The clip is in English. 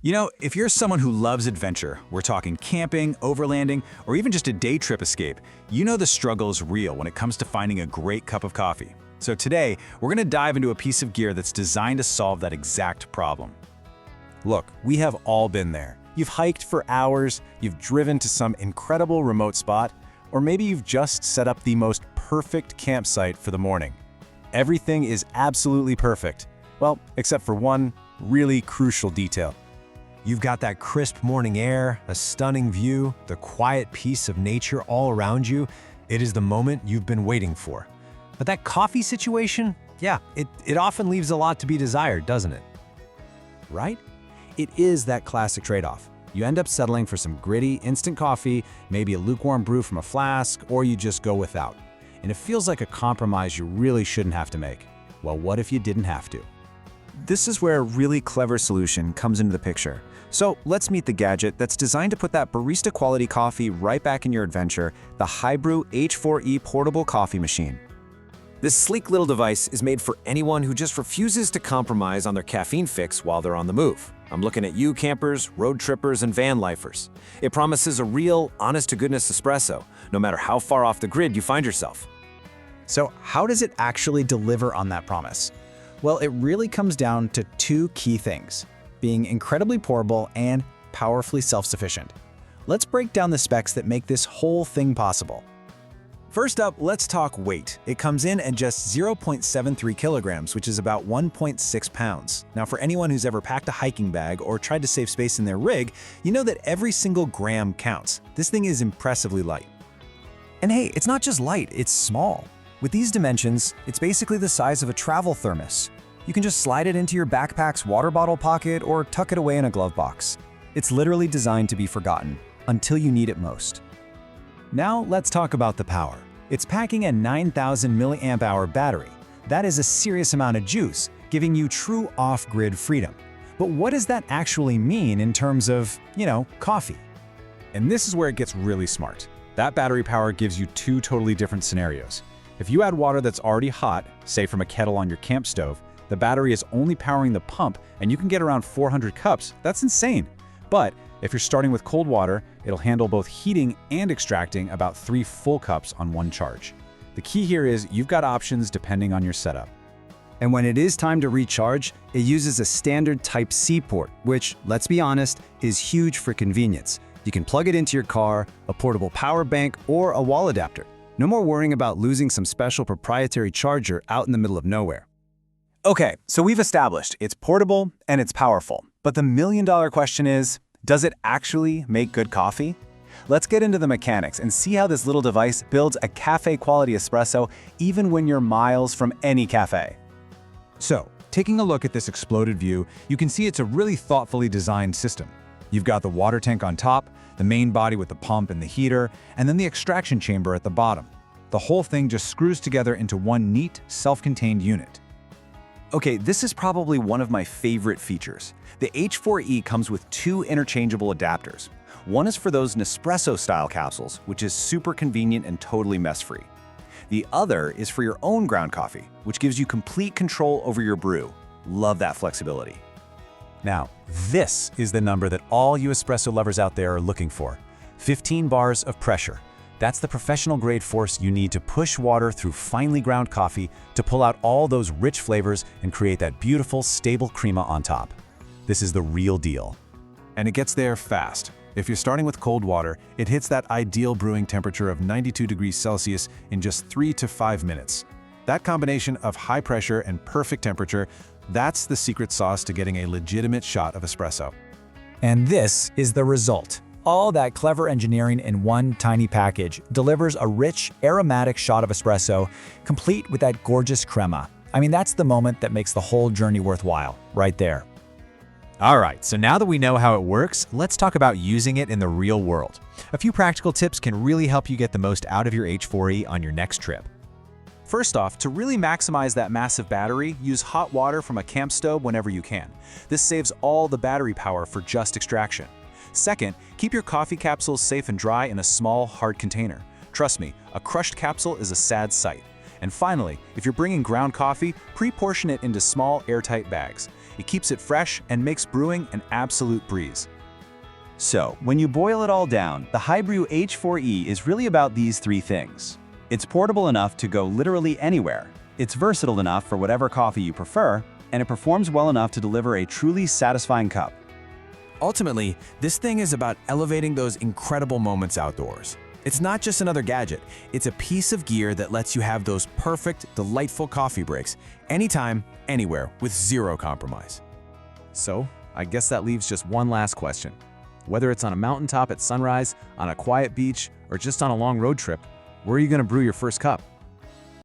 You know, if you're someone who loves adventure, we're talking camping, overlanding, or even just a day trip escape, you know the struggle is real when it comes to finding a great cup of coffee. So today, we're going to dive into a piece of gear that's designed to solve that exact problem. Look, we have all been there. You've hiked for hours, you've driven to some incredible remote spot, or maybe you've just set up the most perfect campsite for the morning. Everything is absolutely perfect. Well, except for one really crucial detail. You've got that crisp morning air, a stunning view, the quiet peace of nature all around you. It is the moment you've been waiting for. But that coffee situation, yeah, it often leaves a lot to be desired, doesn't it? Right? It is that classic trade-off. You end up settling for some gritty, instant coffee, maybe a lukewarm brew from a flask, or you just go without. And it feels like a compromise you really shouldn't have to make. Well, what if you didn't have to? This is where a really clever solution comes into the picture. So let's meet the gadget that's designed to put that barista quality coffee right back in your adventure, the HiBREW H4E Portable coffee machine. This sleek little device is made for anyone who just refuses to compromise on their caffeine fix while they're on the move. I'm looking at you campers, road trippers, and van lifers. It promises a real, honest-to-goodness espresso, no matter how far off the grid you find yourself. So how does it actually deliver on that promise? Well, it really comes down to two key things: being incredibly portable and powerfully self-sufficient. Let's break down the specs that make this whole thing possible. First up, let's talk weight. It comes in at just 0.73 kilograms, which is about 1.6 pounds. Now, for anyone who's ever packed a hiking bag or tried to save space in their rig, you know that every single gram counts. This thing is impressively light. And hey, it's not just light, it's small. With these dimensions, it's basically the size of a travel thermos. You can just slide it into your backpack's water bottle pocket or tuck it away in a glove box. It's literally designed to be forgotten until you need it most. Now let's talk about the power. It's packing a 9,000 milliamp hour battery. That is a serious amount of juice, giving you true off-grid freedom. But what does that actually mean in terms of, coffee? And this is where it gets really smart. That battery power gives you two totally different scenarios. If you add water that's already hot, say from a kettle on your camp stove, the battery is only powering the pump and you can get around 400 cups. That's insane. But if you're starting with cold water, it'll handle both heating and extracting about 3 full cups on one charge. The key here is you've got options depending on your setup. And when it is time to recharge, it uses a standard Type-C port, which, let's be honest, is huge for convenience. You can plug it into your car, a portable power bank, or a wall adapter. No more worrying about losing some special proprietary charger out in the middle of nowhere. Okay, so we've established it's portable and it's powerful. But the million-dollar question is, does it actually make good coffee? Let's get into the mechanics and see how this little device builds a cafe-quality espresso even when you're miles from any cafe. So, taking a look at this exploded view, you can see it's a really thoughtfully designed system. You've got the water tank on top, the main body with the pump and the heater, and then the extraction chamber at the bottom. The whole thing just screws together into one neat, self-contained unit. Okay, this is probably one of my favorite features. The H4E comes with 2 interchangeable adapters. One is for those Nespresso-style capsules, which is super convenient and totally mess-free. The other is for your own ground coffee, which gives you complete control over your brew. Love that flexibility. Now, this is the number that all you espresso lovers out there are looking for. 15 bars of pressure. That's the professional-grade force you need to push water through finely ground coffee to pull out all those rich flavors and create that beautiful, stable crema on top. This is the real deal. And it gets there fast. If you're starting with cold water, it hits that ideal brewing temperature of 92 degrees Celsius in just 3 to 5 minutes. That combination of high pressure and perfect temperature, that's the secret sauce to getting a legitimate shot of espresso. And this is the result. All that clever engineering in one tiny package delivers a rich, aromatic shot of espresso, complete with that gorgeous crema. I mean, that's the moment that makes the whole journey worthwhile, right there. All right, so now that we know how it works, let's talk about using it in the real world. A few practical tips can really help you get the most out of your H4E on your next trip. First off, to really maximize that massive battery, use hot water from a camp stove whenever you can. This saves all the battery power for just extraction. Second, keep your coffee capsules safe and dry in a small, hard container. Trust me, a crushed capsule is a sad sight. And finally, if you're bringing ground coffee, pre-portion it into small, airtight bags. It keeps it fresh and makes brewing an absolute breeze. So, when you boil it all down, the HiBREW H4E is really about these three things. It's portable enough to go literally anywhere, it's versatile enough for whatever coffee you prefer, and it performs well enough to deliver a truly satisfying cup. Ultimately, this thing is about elevating those incredible moments outdoors. It's not just another gadget, it's a piece of gear that lets you have those perfect, delightful coffee breaks, anytime, anywhere, with zero compromise. So, I guess that leaves just one last question. Whether it's on a mountaintop at sunrise, on a quiet beach, or just on a long road trip, where are you going to brew your first cup?